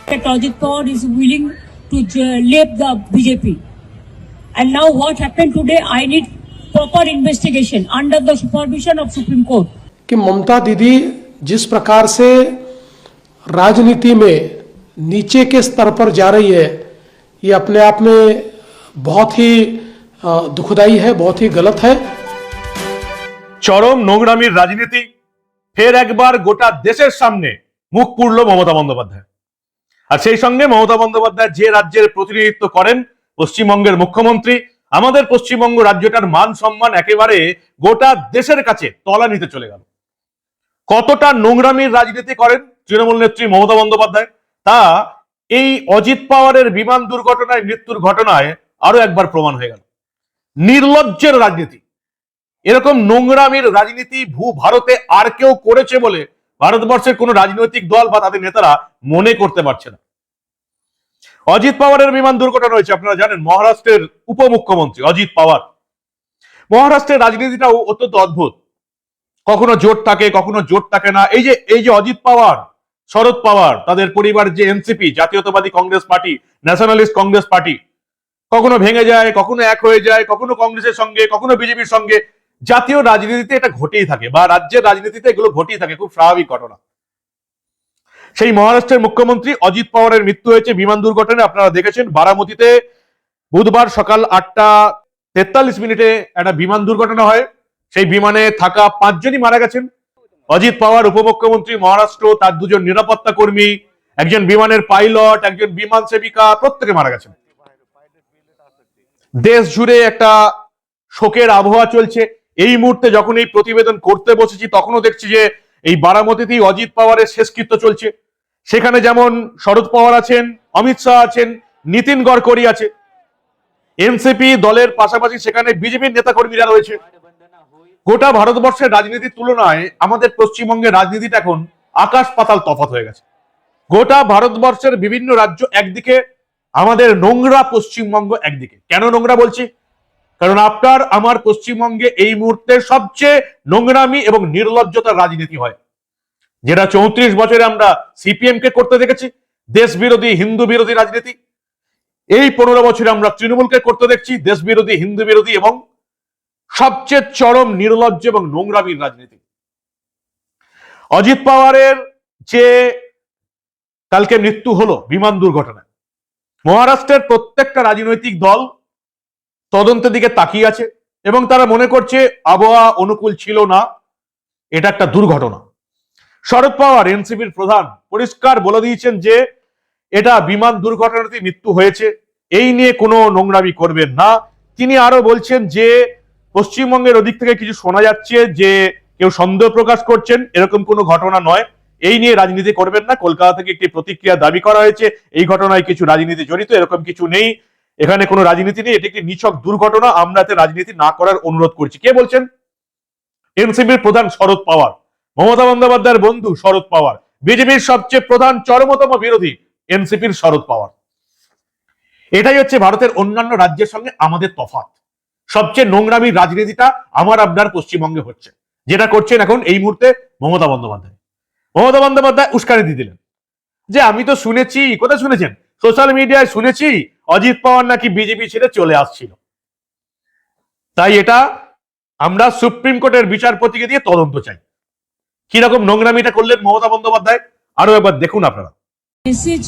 that Ajit Pawar is willing to leave the BJP. And now what happened today, I need proper investigation under the supervision of Supreme Court. कि ममता दीदी जिस प्रकार से राजनीति में नीचे के स्तर पर जा रही है, ये अपने आप में बहुत ही दुखदाई है, बहुत ही गलत है। চরম নোংরামির রাজনীতি ফের একবার গোটা দেশের সামনে মুখ পুরল মমতা বন্দ্যোপাধ্যায়। আর সেই সঙ্গে মমতা বন্দ্যোপাধ্যায় যে রাজ্যের প্রতিনিধিত্ব করেন, পশ্চিমবঙ্গের মুখ্যমন্ত্রী, আমাদের পশ্চিমবঙ্গ রাজ্যটার মান সম্মান একেবারে গোটা দেশের কাছে তলানিতে চলে গেল। কতটা নোংরামির রাজনীতি করেন তৃণমূল নেত্রী মমতা বন্দ্যোপাধ্যায়, তা এই অজিত পাওয়ারের বিমান দুর্ঘটনায় মৃত্যুর ঘটনায় আরো একবার প্রমাণ হয়ে গেল। নির্লজ্জের রাজনীতি, এরকম নোংরামির রাজনীতি ভারতে আর কেউ করেছে বলে ভারতবর্ষের কোন রাজনৈতিক দল বা তাদের নেতারা মনে করতে পারছে না। অজিত পাওয়ারের বিমান দুর্ঘটনা হয়েছে, আপনারা জানেন, মহারাষ্ট্রের উপমুখ্যমন্ত্রী অজিত পাওয়ার। মহারাষ্ট্রের রাজনীতিটাও অত্যন্ত অদ্ভুত, কখনো জোট থাকে কখনো জোট থাকে না। এই যে অজিত পাওয়ার, শরদ পাওয়ার, তাদের পরিবার যে এনসিপি, জাতীয়তাবাদী Congress party, nationalist Congress party, কখনো ভেঙে যায়, কখনো এক হয়ে যায়, কখনো কংগ্রেসের সঙ্গে, কখনো বিজেপির সঙ্গে। জাতীয় রাজনীতিতে এটা ঘটেই থাকে, বা রাজ্যের রাজনীতিতে এগুলো ঘটেই থাকে, খুব স্বাভাবিক ঘটনা। সেই মহারাষ্ট্রের মুখ্যমন্ত্রী অজিত পাওয়ারের মৃত্যু হয়েছে বিমান দুর্ঘটনায়। আপনারা দেখেছেন বারামতিতে বুধবার সকাল 8:43 একটা বিমান দুর্ঘটনা হয়। সেই বিমানে থাকা 5 জনই মারা গেছেন। অজিত পাওয়ার উপমুখ্যমন্ত্রী মহারাষ্ট্র, তার 2 জন নিরাপত্তা কর্মী, একজন বিমানের পাইলট, একজন বিমান সেবিকা, প্রত্যেকে মারা গেছেন। দেশ জুড়ে একটা শোকের আবহাওয়া চলছে। এই মুহূর্তে যখন এই প্রতিবেদন করতে বসেছি, তখনও দেখছি যে এই বারামতিতেই অজিত পাওয়ারের শেষকৃত্য চলছে। সেখানে যেমন শরদ পাওয়ার আছেন, অমিত শাহ আছেন, নীতিন গডকরি আছে, এনসিপি দলের পাশাপাশি সেখানে বিজেপির নেতাকর্মীরা রয়েছে। গোটা ভারতবর্ষের রাজনীতির তুলনায় আমাদের পশ্চিমবঙ্গের রাজনীতিটা এখন আকাশ পাতাল তফাৎ হয়ে গেছে। গোটা ভারতবর্ষের বিভিন্ন রাজ্য একদিকে, আমাদের নোংরা পশ্চিমবঙ্গ একদিকে। কেন নোংরা বলছি? কারণ আপনার আমার পশ্চিমবঙ্গে এই মুহূর্তে সবচেয়ে নোংরামি এবং নির্লজ্জতার রাজনীতি হয়, যেটা 34 বছরে আমরা সিপিএম কে করতে দেখেছি, দেশ বিরোধী হিন্দু বিরোধী রাজনীতি। এই 15 বছরে আমরা তৃণমূলকে করতে দেখছি, দেশ বিরোধী হিন্দু বিরোধী এবং সবচেয়ে চরম নির্লজ্জ এবং নোংরামির রাজনীতি। অজিত পাওয়ারের যে কালকে মৃত্যু হলো বিমান দুর্ঘটনায়, মহারাষ্ট্রের প্রত্যেকটা রাজনৈতিক দল তদন্তের দিকে তাকিয়ে আছে এবং তারা মনে করছে আবহাওয়া অনুকূল ছিল না, এটা একটা দুর্ঘটনা। শরদ পাওয়ার, এনসিপির প্রধান, পরিষ্কার বলে দিয়েছেন যে এটা বিমান দুর্ঘটনাতে মৃত্যু হয়েছে, এই নিয়ে কোনো নোংরামি করবেন না। তিনি আরো বলছেন যে পশ্চিমবঙ্গের ওদিক থেকে কিছু শোনা যাচ্ছে যে কেউ সন্দেহ প্রকাশ করছেন, এরকম কোনো ঘটনা নয়, এই নিয়ে রাজনীতি করবেন না। কলকাতা থেকে একটি প্রতিক্রিয়া দাবি করা হয়েছে, এই ঘটনায় কিছু রাজনীতি জড়িত, এরকম কিছু নেই, এখানে কোনো রাজনীতি নেই, এটি একটি নিছক দুর্ঘটনা, আমরা এতে রাজনীতি না করার অনুরোধ করছি। কে বলছেন? এনসিপির প্রধান শরদ পাওয়ার, মমতা বন্দ্যোপাধ্যায়ের বন্ধু শরদ পাওয়ার, বিজেপির সবচেয়ে প্রধান চরমতম বিরোধী এনসিপির শরদ পাওয়ার। এটাই হচ্ছে ভারতের অন্যান্য রাজ্যের সঙ্গে আমাদের তফাৎ। সবচেয়ে নোংরামির রাজনীতিটা আমার আপনার পশ্চিমবঙ্গে হচ্ছে, যেটা করছেন এখন এই মুহূর্তে মমতা বন্দ্যোপাধ্যায়। মমতা বন্দ্যোপাধ্যায় উস্কানি দিয়ে দিলেন যে আমি তো শুনেছি, কোথায় শুনেছেন? সোশ্যাল মিডিয়ায় শুনেছি অজিত পাওয়ার নাকি বিজেপি ছেড়ে চলে আসছিল, তাই এটা আমরা সুপ্রিম কোর্টের বিচারপতিকে দিয়ে তদন্ত চাই। কিরকম নোংরামিটা করলেন মমতা বন্দ্যোপাধ্যায়, আরো একবার দেখুন আপনারা। Message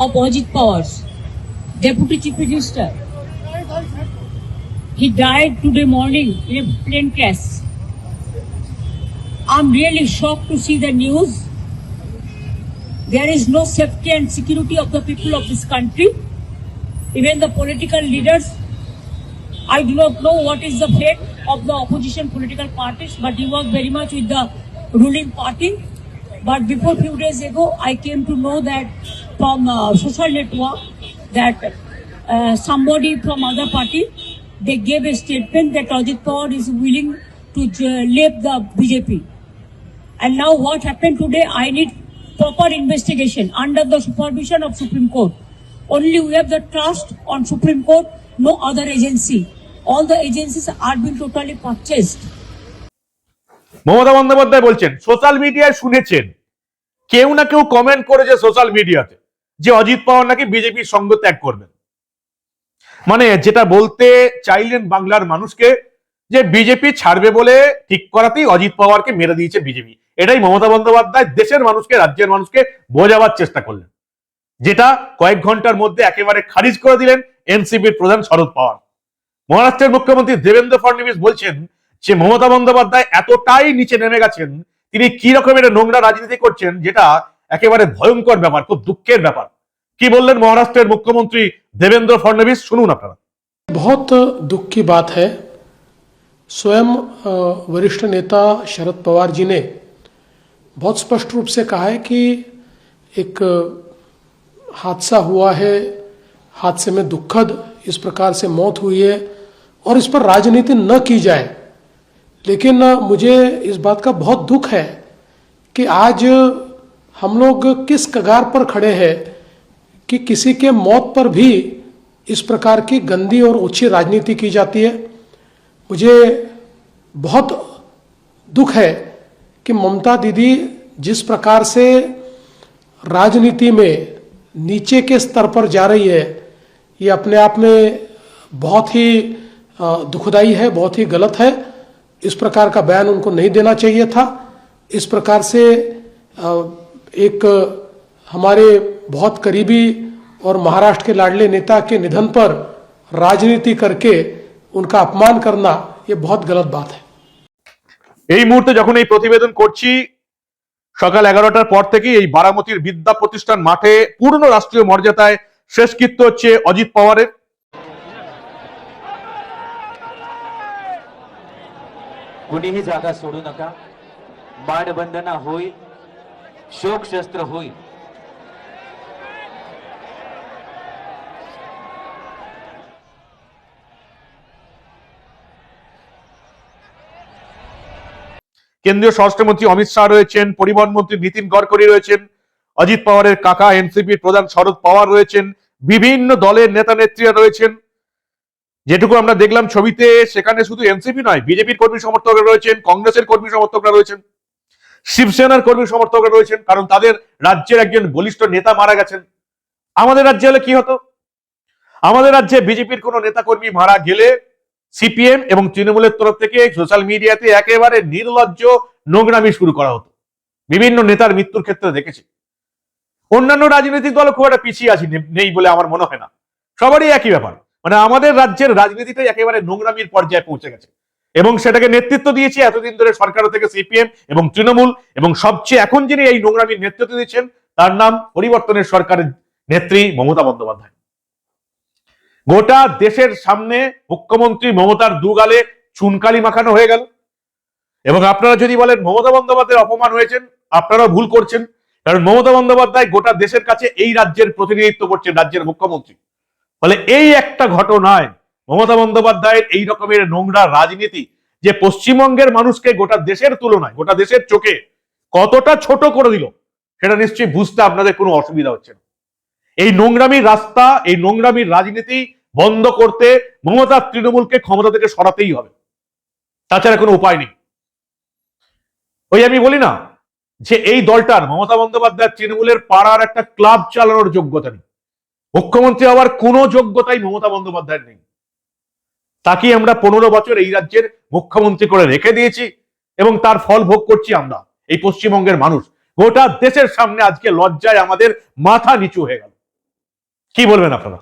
of Ajit Pawar, Deputy Chief Minister. He died today morning in a plane crash. I'm really shocked to see the news. There is no safety and security of the people of this country. Even the political leaders, I do not know what is the fate of the opposition political parties, but he was very much with the ruling party. But before few days ago, I came to know that from social network that somebody from other party, they gave a statement that Ajit Pawar is willing to leave the BJP. And now what happened today, I need proper investigation under the supervision of Supreme Court. Only we have the trust on Supreme Court, no other agency. All the agencies are being totally purchased. Mamata Bandyopadhyay বলছেন social মিডিয়ায় শুনেছেন, কেউ না কেউ comment করেছে social মিডিয়াতে, যে অজিত পাওয়ার নাকি বিজেপির সঙ্গ ত্যাগ করবেন। মানে যেটা বলতে চাইলেন বাংলার মানুষকে, যে বিজেপি ছাড়বে বলে ঠিক করাতেই অজিত পাওয়ারকে মেরে দিয়েছে বিজেপি। এটাই মমতা বন্দ্যোপাধ্যায় দেশের মানুষকে, রাজ্যের মানুষকে বোঝাবার চেষ্টা করলেন, যেটা কয়েক ঘন্টার মধ্যে একেবারে খারিজ করে দিলেন এনসিপির প্রধান শরদ পাওয়ার। মহারাষ্ট্রের মুখ্যমন্ত্রী দেবেন্দ্র ফডনবিস বলছেন যে মমতা বন্দ্যোপাধ্যায় এতটাই নিচে নেমে গেছেন, তিনি কি রকমের নোংরা রাজনীতি করছেন, যেটা একেবারে ভয়ঙ্কর ব্যাপার, খুব দুঃখের ব্যাপার। কি বললেন মহারাষ্ট্রের মুখ্যমন্ত্রী देवेंद्र फडणवीस, শুনুন আপনারা। बहुत दुख की बात है, स्वयं वरिष्ठ नेता शरद पवार जी ने बहुत स्पष्ट रूप से कहा है कि एक हादसा हुआ है, हादसे में दुखद इस प्रकार से मौत हुई है और इस पर राजनीति न की जाए। लेकिन मुझे इस बात का बहुत दुख है कि आज हम लोग किस कगार पर खड़े हैं कि किसी के मौत पर भी इस प्रकार की गंदी और ओछी राजनीति की जाती है। मुझे बहुत दुख है कि ममता दीदी जिस प्रकार से राजनीति में नीचे के स्तर पर जा रही है, ये अपने आप में बहुत ही दुखदाई है, बहुत ही गलत है। इस प्रकार का बयान उनको नहीं देना चाहिए था। इस प्रकार से एक हमारे बहुत करीबी और महाराष्ट्र के लाडले नेता के निधन पर राजनीति करके उनका अपमान करना ये बहुत गलत बात है। এই মুহূর্তে যখন এই প্রতিবেদন করছি, সকাল 11টার পর থেকে এই বারামতির বিদ্যা প্রতিষ্ঠান মাঠে পূর্ণ রাষ্ট্রীয় মর্যাদায় শেষকৃত্য হচ্ছে অজিত পাওয়ারের। कुणीही जागा सोडू नका, मानवंदना होईल, शोकशस्त्र होईल। কেন্দ্রীয় স্বরাষ্ট্রমন্ত্রী অমিত শাহ রয়েছেন, পরিবহন মন্ত্রী নীতিন গডকরি রয়েছেন, অজিত পাওয়ারের কাকা এনসিপির প্রধান শরদ পাওয়ার রয়েছেন, বিভিন্ন দলের নেতা নেত্রীরা রয়েছেন। যেটুকু আমরা দেখলাম ছবিতে, সেখানে শুধু এনসিপি নয়, বিজেপির কর্মী সমর্থকরা রয়েছেন, কংগ্রেসের কর্মী সমর্থকরা রয়েছেন, শিবসেনার কর্মী সমর্থকরা রয়েছেন, কারণ তাদের রাজ্যের একজন বলিষ্ঠ নেতা মারা গেছেন। আমাদের রাজ্যে হলে কি হতো? আমাদের রাজ্যে বিজেপির কোন নেতা কর্মী মারা গেলে সিপিএম এবং তৃণমূলের তরফ থেকে সোশ্যাল মিডিয়াতে একেবারে নির্লজ্জ নোংরামি শুরু করা হতো। বিভিন্ন নেতার মৃত্যুর ক্ষেত্রে দেখেছি। অন্যান্য রাজনৈতিক দল খুব একটা পিছিয়ে আছে নেই বলে আমার মনে হয় না, সবারই একই ব্যাপার। মানে আমাদের রাজ্যের রাজনীতিটাই একেবারে নোংরামির পর্যায়ে পৌঁছে গেছে, এবং সেটাকে নেতৃত্ব দিয়েছে এতদিন ধরে সরকার থেকে সিপিএম এবং তৃণমূল, এবং সবচেয়ে এখন যিনি এই নোংরামির নেতৃত্ব দিচ্ছেন তার নাম পরিবর্তনের সরকারের নেত্রী মমতা বন্দ্যোপাধ্যায়। গোটা দেশের সামনে মুখ্যমন্ত্রী মমতার দুগালে চুনকালি মাখানো হয়ে গেল। এবং আপনারা যদি বলেন মমতা বন্দ্যোপাধ্যায়ের অপমান হয়েছেন, আপনারা ভুল করছেন। কারণ মমতা বন্দ্যোপাধ্যায় গোটা দেশের কাছে এই রাজ্যের প্রতিনিধিত্ব করছেন, রাজ্যের মুখ্যমন্ত্রী। ফলে এই একটা ঘটনায় মমতা বন্দ্যোপাধ্যায়ের এই রকমের নোংরা রাজনীতি, যে পশ্চিমবঙ্গের মানুষকে গোটা দেশের তুলনায়, গোটা দেশের চোখে কতটা ছোট করে দিল, সেটা নিশ্চয়ই বুঝতে আপনাদের কোনো অসুবিধা হচ্ছে না। এই নোংরামির রাস্তা, এই নোংরামির রাজনীতি বন্ধ করতে মমতা তৃণমূলকে ক্ষমতা থেকে সরাতেই হবে, তাছাড়া কোনো উপায় নেই। ওই আমি বলি না যে এই দলটার, মমতা বন্দ্যোপাধ্যায় তৃণমূলের পাড়ার একটা ক্লাব চালানোর যোগ্যতা নেই, মুখ্যমন্ত্রী হওয়ার কোনো যোগ্যতাই মমতা বন্দ্যোপাধ্যায়ের নেই। তাকে আমরা 15 বছর এই রাজ্যের মুখ্যমন্ত্রী করে রেখে দিয়েছি, এবং তার ফল ভোগ করছি আমরা, এই পশ্চিমবঙ্গের মানুষ। গোটা দেশের সামনে আজকে লজ্জায় আমাদের মাথা নিচু হয়ে গেল। কি বলবেন আপনারা?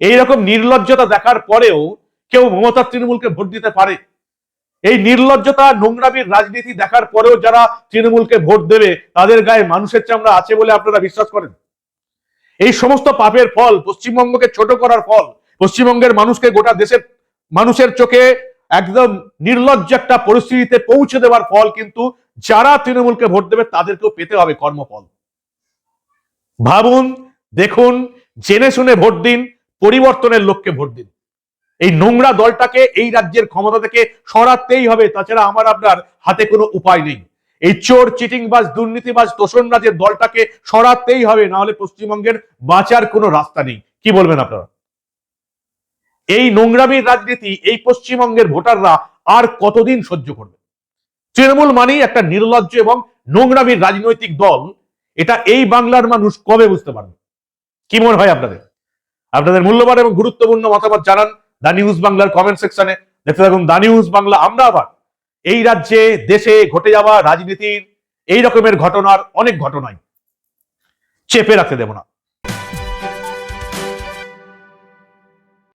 এইরকম নির্লজ্জতা দেখার পরেও কেউ মমতা তৃণমূলকে ভোট দিতে পারে? এই নির্লজ্জতা, নোংরামির রাজনীতি দেখার পরেও যারা তৃণমূলকে ভোট দেবে, তাদের গায়ে মানুষের চামড়া আছে বলে আপনারা বিশ্বাস করেন? এই সমস্ত পাপের ফল, পশ্চিমবঙ্গকে ছোট করার ফল, পশ্চিমবঙ্গের মানুষকে গোটা দেশের মানুষের চোখে একদম নির্লজ্জ একটা পরিস্থিতিতে পৌঁছে দেওয়ার ফল কিন্তু যারা তৃণমূলকে ভোট দেবে তাদেরকেও পেতে হবে কর্মফল। ভাবুন, দেখুন, জেনে শুনে ভোট দিন, পরিবর্তনের লক্ষ্যে ভোট দিন। এই নোংরা দলটাকে এই রাজ্যের ক্ষমতা থেকে সরাতেই হবে, তাছাড়া আমার আপনার হাতে কোনো উপায় নেই। এই চোর, চিটিংবাজ, দুর্নীতিবাজ, তোষণরাজের দলটাকে সরাতেই হবে, না হলে পশ্চিমবঙ্গের বাঁচার কোনো রাস্তা নেই। কি বলবেন আপনারা? এই নোংরামির রাজনীতি এই পশ্চিমবঙ্গের ভোটাররা আর কতদিন সহ্য করবে? তৃণমূল মানেই একটা নির্লজ্জ এবং নোংরামির রাজনৈতিক দল, এটা এই বাংলার মানুষ কবে বুঝতে পারবে? কি মনে হয় আপনাদের? আপনাদের মূল্যবান এবং গুরুত্বপূর্ণ মতামত জানান দা নিউজ বাংলার কমেন্ট সেকশনে। দেখতে থাকুন দা নিউজ বাংলা। আমরা আবার এই রাজ্যে দেশে ঘটে যাওয়া রাজনীতির এই রকমের ঘটনার অনেক ঘটনাই চেপে রাখতে দেব না।